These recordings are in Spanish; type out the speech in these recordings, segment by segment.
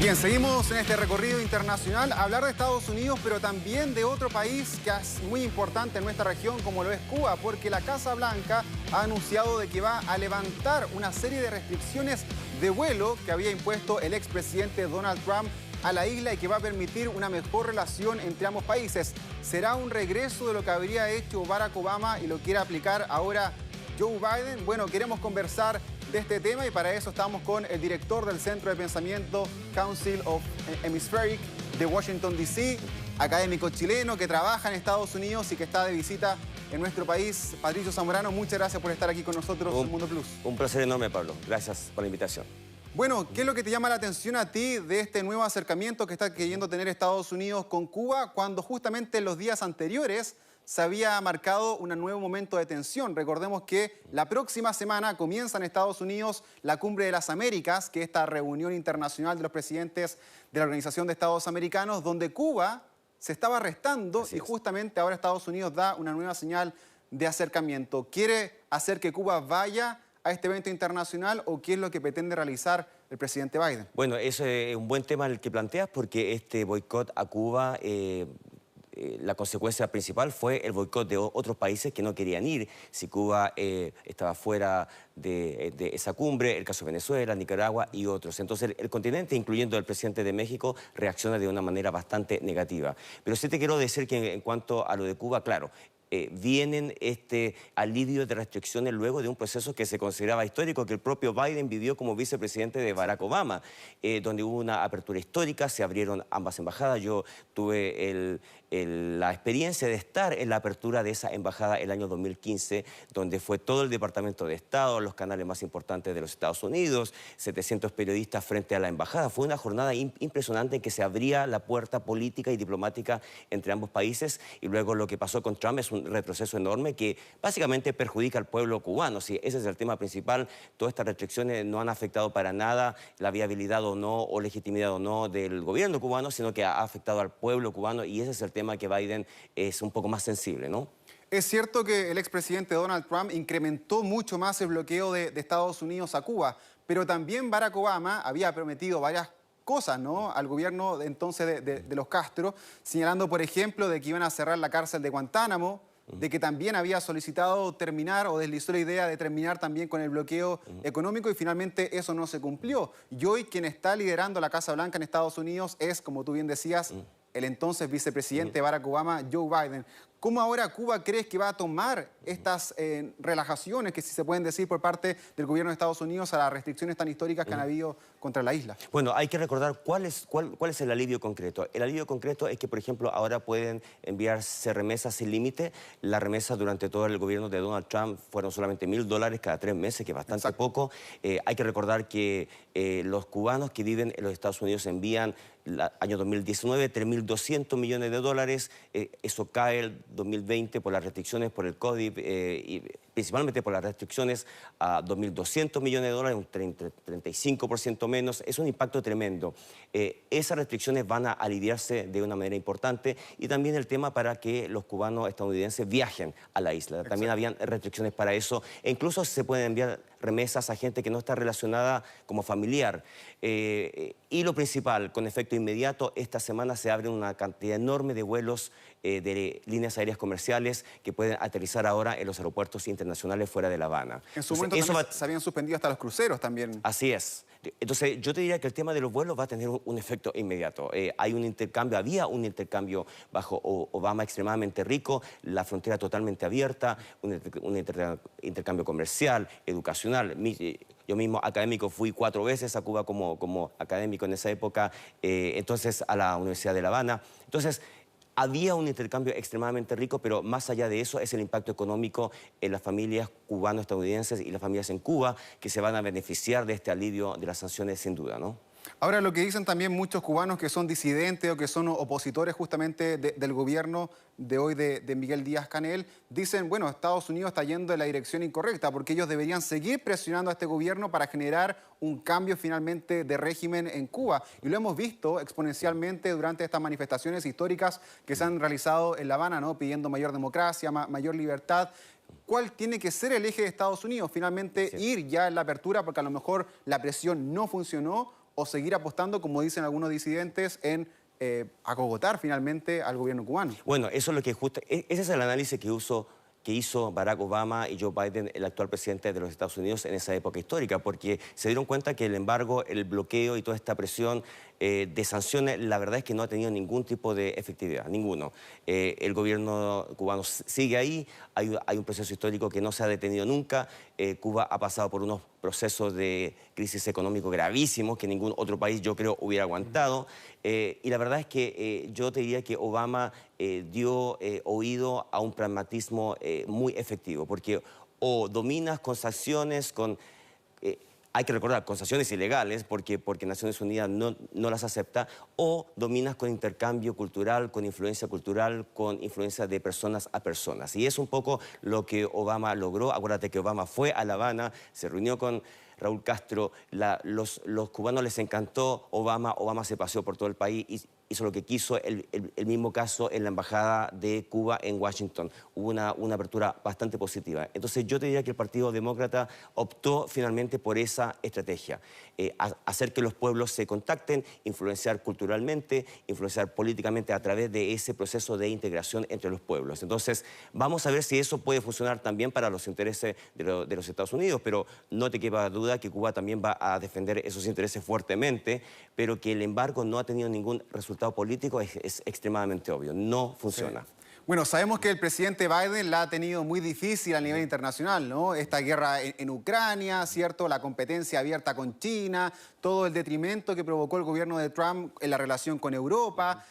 Bien, seguimos en este recorrido internacional a hablar de Estados Unidos, pero también de otro país que es muy importante en nuestra región, como lo es Cuba, porque la Casa Blanca ha anunciado de que va a levantar una serie de restricciones de vuelo que había impuesto el expresidente Donald Trump a la isla y que va a permitir una mejor relación entre ambos países. ¿Será un regreso de lo que habría hecho Barack Obama y lo quiere aplicar ahora Joe Biden? Bueno, queremos conversar de este tema y para eso estamos con el director del Centro de Pensamiento Council of Hemispheric de Washington, D.C., académico chileno que trabaja en Estados Unidos y que está de visita en nuestro país. Patricio Zamorano, muchas gracias por estar aquí con nosotros en Mundo Plus. Un placer enorme, Pablo. Gracias por la invitación. Bueno, ¿qué es lo que te llama la atención a ti de este nuevo acercamiento que está queriendo tener Estados Unidos con Cuba cuando justamente en los días anteriores se había marcado un nuevo momento de tensión? Recordemos que la próxima semana comienza en Estados Unidos la Cumbre de las Américas, que es esta reunión internacional de los presidentes de la Organización de Estados Americanos, donde Cuba se estaba restando y justamente ahora Estados Unidos da una nueva señal de acercamiento. ¿Quiere hacer que Cuba vaya a este evento internacional o qué es lo que pretende realizar el presidente Biden? Bueno, eso es un buen tema el que planteas porque este boicot a Cuba, la consecuencia principal fue el boicot de otros países que no querían ir. Si Cuba estaba fuera de esa cumbre, el caso de Venezuela, Nicaragua y otros. Entonces el continente, incluyendo el presidente de México, reacciona de una manera bastante negativa. Pero sí te quiero decir que en cuanto a lo de Cuba, claro, vienen este alivio de restricciones luego de un proceso que se consideraba histórico, que el propio Biden vivió como vicepresidente de Barack Obama, donde hubo una apertura histórica, se abrieron ambas embajadas. Yo tuve la experiencia de estar en la apertura de esa embajada el año 2015, donde fue todo el Departamento de Estado, los canales más importantes de los Estados Unidos, 700 periodistas frente a la embajada. Fue una jornada impresionante en que se abría la puerta política y diplomática entre ambos países, y luego lo que pasó con Trump es un retroceso enorme que básicamente perjudica al pueblo cubano. Sí, ese es el tema principal. Todas estas restricciones no han afectado para nada la viabilidad o no, o legitimidad o no del gobierno cubano, sino que ha afectado al pueblo cubano, y ese es el tema que Biden es un poco más sensible, ¿no? Es cierto que el expresidente Donald Trump incrementó mucho más el bloqueo de Estados Unidos a Cuba, pero también Barack Obama había prometido varias cosas, ¿no?, al gobierno entonces de los Castro, señalando, por ejemplo, de que iban a cerrar la cárcel de Guantánamo, de que también había solicitado terminar o deslizó la idea de terminar también con el bloqueo económico, y finalmente eso no se cumplió. Y hoy quien está liderando la Casa Blanca en Estados Unidos es, como tú bien decías, el entonces vicepresidente Barack Obama, Joe Biden. ¿Cómo ahora Cuba crees que va a tomar estas relajaciones, que si se pueden decir, por parte del gobierno de Estados Unidos a las restricciones tan históricas que han habido contra la isla? Bueno, hay que recordar cuál es el alivio concreto. El alivio concreto es que, por ejemplo, ahora pueden enviarse remesas sin límite. Las remesas durante todo el gobierno de Donald Trump fueron solamente $1000 cada 3 meses, que es bastante poco. Hay que recordar que los cubanos que viven en los Estados Unidos envían el año 2019 $3.200 millones. Eso cae el 2020 por las restricciones, por el COVID, y principalmente por las restricciones, a $2.200 millones, un 35% menos. Es un impacto tremendo. Esas restricciones van a aliviarse de una manera importante, y también el tema para que los cubanos estadounidenses viajen a la isla. También habían restricciones para eso, e incluso se pueden enviar remesas a gente que no está relacionada como familiar. Y lo principal, con efecto inmediato, esta semana se abre una cantidad enorme de vuelos de líneas aéreas comerciales que pueden aterrizar ahora en los aeropuertos internacionales fuera de La Habana. En su momento se habían suspendido hasta los cruceros también. Así es. Entonces, yo te diría que el tema de los vuelos va a tener un efecto inmediato. Hay un intercambio, había un intercambio bajo Obama extremadamente rico, la frontera totalmente abierta, un intercambio comercial, educacional. Yo mismo, académico, fui 4 veces a Cuba como académico en esa época, entonces a la Universidad de La Habana. Entonces, había un intercambio extremadamente rico, pero más allá de eso es el impacto económico en las familias cubano-estadounidenses y las familias en Cuba, que se van a beneficiar de este alivio de las sanciones, sin duda, ¿no? Ahora, lo que dicen también muchos cubanos que son disidentes o que son opositores justamente del gobierno de hoy de Miguel Díaz-Canel, dicen, bueno, Estados Unidos está yendo en la dirección incorrecta porque ellos deberían seguir presionando a este gobierno para generar un cambio finalmente de régimen en Cuba. Y lo hemos visto exponencialmente durante estas manifestaciones históricas que se han realizado en La Habana, ¿no?, pidiendo mayor democracia, mayor libertad. ¿Cuál tiene que ser el eje de Estados Unidos? Finalmente ir ya en la apertura porque a lo mejor la presión no funcionó, o seguir apostando, como dicen algunos disidentes, en acogotar finalmente al gobierno cubano? Bueno, eso es lo que ese es el análisis que hizo Barack Obama y Joe Biden, el actual presidente de los Estados Unidos en esa época histórica, porque se dieron cuenta que el embargo, el bloqueo y toda esta presión de sanciones, la verdad es que no ha tenido ningún tipo de efectividad, ninguno. El gobierno cubano sigue ahí, hay un proceso histórico que no se ha detenido nunca. Cuba ha pasado por unos procesos de crisis económico gravísimos que ningún otro país, yo creo, hubiera aguantado. Y la verdad es que yo te diría que Obama dio oído a un pragmatismo muy efectivo, porque o dominas con sanciones, hay que recordar, con sanciones ilegales, porque Naciones Unidas no las acepta, o dominas con intercambio cultural, con influencia de personas a personas. Y es un poco lo que Obama logró. Acuérdate que Obama fue a La Habana, se reunió con Raúl Castro, los cubanos les encantó Obama se paseó por todo el país y hizo lo que quiso. El mismo caso en la Embajada de Cuba en Washington. Hubo una apertura bastante positiva. Entonces yo te diría que el Partido Demócrata optó finalmente por esa estrategia. Hacer que los pueblos se contacten, influenciar culturalmente, influenciar políticamente a través de ese proceso de integración entre los pueblos. Entonces vamos a ver si eso puede funcionar también para los intereses de los Estados Unidos, pero no te quepa duda que Cuba también va a defender esos intereses fuertemente, pero que el embargo no ha tenido ningún resultado político es extremadamente obvio, no funciona. Sí. Bueno, sabemos que el presidente Biden la ha tenido muy difícil a nivel internacional, ¿no? Esta guerra en Ucrania, ¿cierto? La competencia abierta con China, todo el detrimento que provocó el gobierno de Trump en la relación con Europa.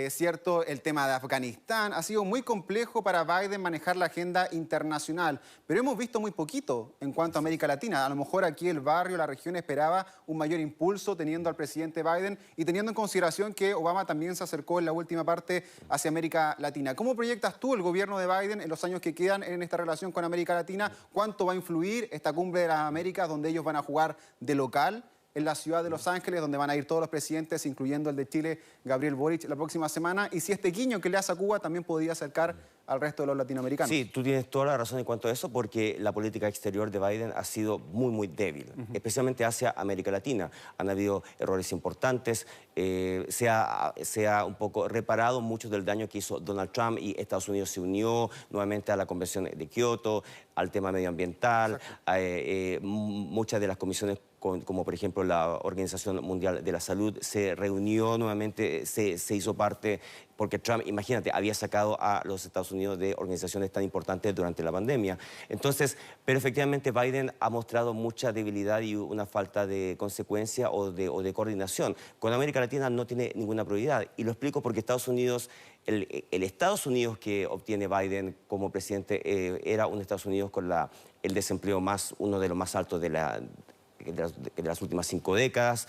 ¿Cierto? El tema de Afganistán. Ha sido muy complejo para Biden manejar la agenda internacional, pero hemos visto muy poquito en cuanto a América Latina. A lo mejor aquí el barrio, la región esperaba un mayor impulso teniendo al presidente Biden y teniendo en consideración que Obama también se acercó en la última parte hacia América Latina. ¿Cómo proyectas tú el gobierno de Biden en los años que quedan en esta relación con América Latina? ¿Cuánto va a influir esta cumbre de las Américas donde ellos van a jugar de local en la ciudad de Los Ángeles, donde van a ir todos los presidentes, incluyendo el de Chile, Gabriel Boric, la próxima semana? Y si este guiño que le hace a Cuba también podría acercar al resto de los latinoamericanos. Sí, tú tienes toda la razón en cuanto a eso, porque la política exterior de Biden ha sido muy, muy débil, especialmente hacia América Latina. Han habido errores importantes, se ha un poco reparado mucho del daño que hizo Donald Trump y Estados Unidos se unió nuevamente a la Convención de Kioto, al tema medioambiental, muchas de las comisiones como por ejemplo la Organización Mundial de la Salud, se reunió nuevamente, se hizo parte, porque Trump, imagínate, había sacado a los Estados Unidos de organizaciones tan importantes durante la pandemia. Entonces, pero efectivamente Biden ha mostrado mucha debilidad y una falta de consecuencia o de coordinación. Con América Latina no tiene ninguna prioridad, y lo explico porque Estados Unidos, el Estados Unidos que obtiene Biden como presidente era un Estados Unidos con el desempleo uno de los más altos de las últimas 5 décadas,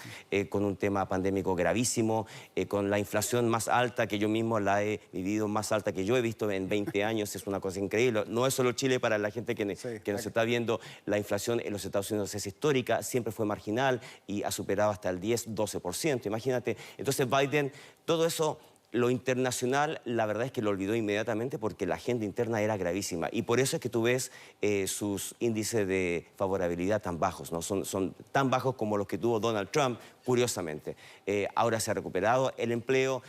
con un tema pandémico gravísimo, con la inflación más alta que yo mismo la he vivido, más alta que yo he visto en 20 años, es una cosa increíble. No es solo Chile, para la gente que nos está viendo, la inflación en los Estados Unidos es histórica, siempre fue marginal y ha superado hasta el 10-12%, imagínate. Entonces Biden, todo eso, lo internacional, la verdad es que lo olvidó inmediatamente porque la agenda interna era gravísima. Y por eso es que tú ves sus índices de favorabilidad tan bajos, ¿no? Son tan bajos como los que tuvo Donald Trump, curiosamente. Ahora se ha recuperado el empleo,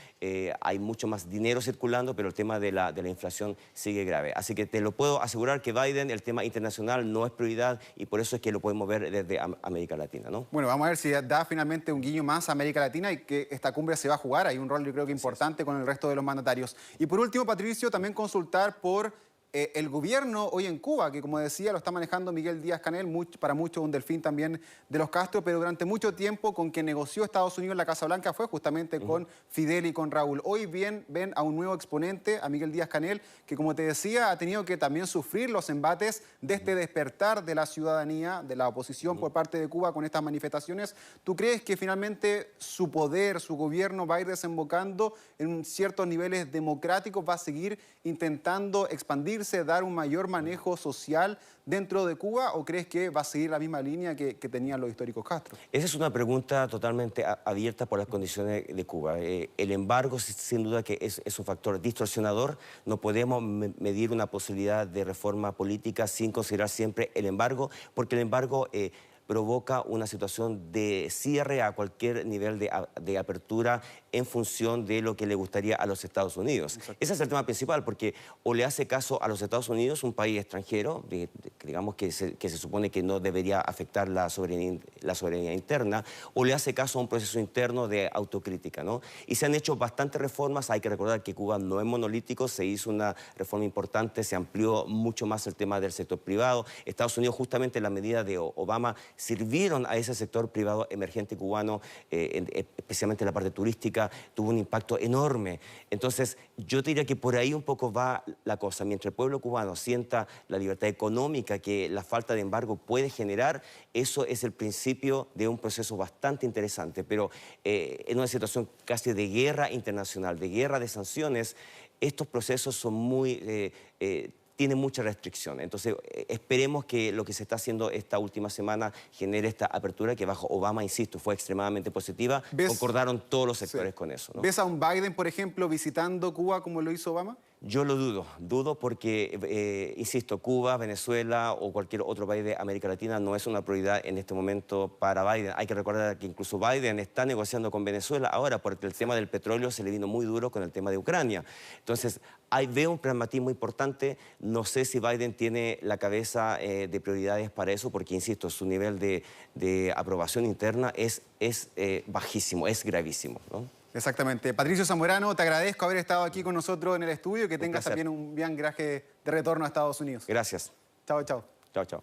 hay mucho más dinero circulando, pero el tema de la inflación sigue grave. Así que te lo puedo asegurar que Biden, el tema internacional no es prioridad y por eso es que lo podemos ver desde América Latina, ¿no? Bueno, vamos a ver si da finalmente un guiño más a América Latina y que esta cumbre se va a jugar. Hay un rol, yo creo que importante con el resto de los mandatarios. Y por último, Patricio, también consultar por el gobierno hoy en Cuba, que como decía lo está manejando Miguel Díaz-Canel, para muchos un delfín también de los Castro, pero durante mucho tiempo con quien negoció Estados Unidos en la Casa Blanca fue justamente con Fidel y con Raúl. Hoy ven a un nuevo exponente, a Miguel Díaz-Canel, que como te decía ha tenido que también sufrir los embates de este despertar de la ciudadanía, de la oposición por parte de Cuba con estas manifestaciones. ¿Tú crees que finalmente su poder, su gobierno va a ir desembocando en ciertos niveles democráticos, va a seguir intentando expandir, dar un mayor manejo social dentro de Cuba, o crees que va a seguir la misma línea que tenían los históricos Castro? Esa es una pregunta totalmente abierta por las condiciones de Cuba. El embargo, sin duda que es un factor distorsionador. No podemos medir una posibilidad de reforma política sin considerar siempre el embargo, porque el embargo provoca una situación de cierre a cualquier nivel de apertura en función de lo que le gustaría a los Estados Unidos. Exacto. Ese es el tema principal, porque o le hace caso a los Estados Unidos, un país extranjero, digamos que se supone que no debería afectar la soberanía interna, o le hace caso a un proceso interno de autocrítica, ¿no? Y se han hecho bastantes reformas. Hay que recordar que Cuba no es monolítico, se hizo una reforma importante, se amplió mucho más el tema del sector privado. Estados Unidos, justamente las medidas de Obama, sirvieron a ese sector privado emergente cubano, especialmente la parte turística, tuvo un impacto enorme. Entonces, yo te diría que por ahí un poco va la cosa. Mientras el pueblo cubano sienta la libertad económica que la falta de embargo puede generar, eso es el principio de un proceso bastante interesante. Pero en una situación casi de guerra internacional, de guerra de sanciones, estos procesos son tienen mucha restricción. Entonces, esperemos que lo que se está haciendo esta última semana genere esta apertura que bajo Obama, insisto, fue extremadamente positiva. Concordaron todos los sectores con eso, ¿no? ¿Ves a un Biden, por ejemplo, visitando Cuba como lo hizo Obama? Yo lo dudo porque, insisto, Cuba, Venezuela o cualquier otro país de América Latina no es una prioridad en este momento para Biden. Hay que recordar que incluso Biden está negociando con Venezuela ahora porque el tema del petróleo se le vino muy duro con el tema de Ucrania. Entonces, veo un pragmatismo importante. No sé si Biden tiene la cabeza de prioridades para eso porque, insisto, su nivel de aprobación interna es bajísimo, es gravísimo, ¿no? Exactamente. Patricio Zamorano, te agradezco haber estado aquí con nosotros en el estudio y que tengas también un bien viaje de retorno a Estados Unidos. Gracias. Chao, chao. Chao, chao.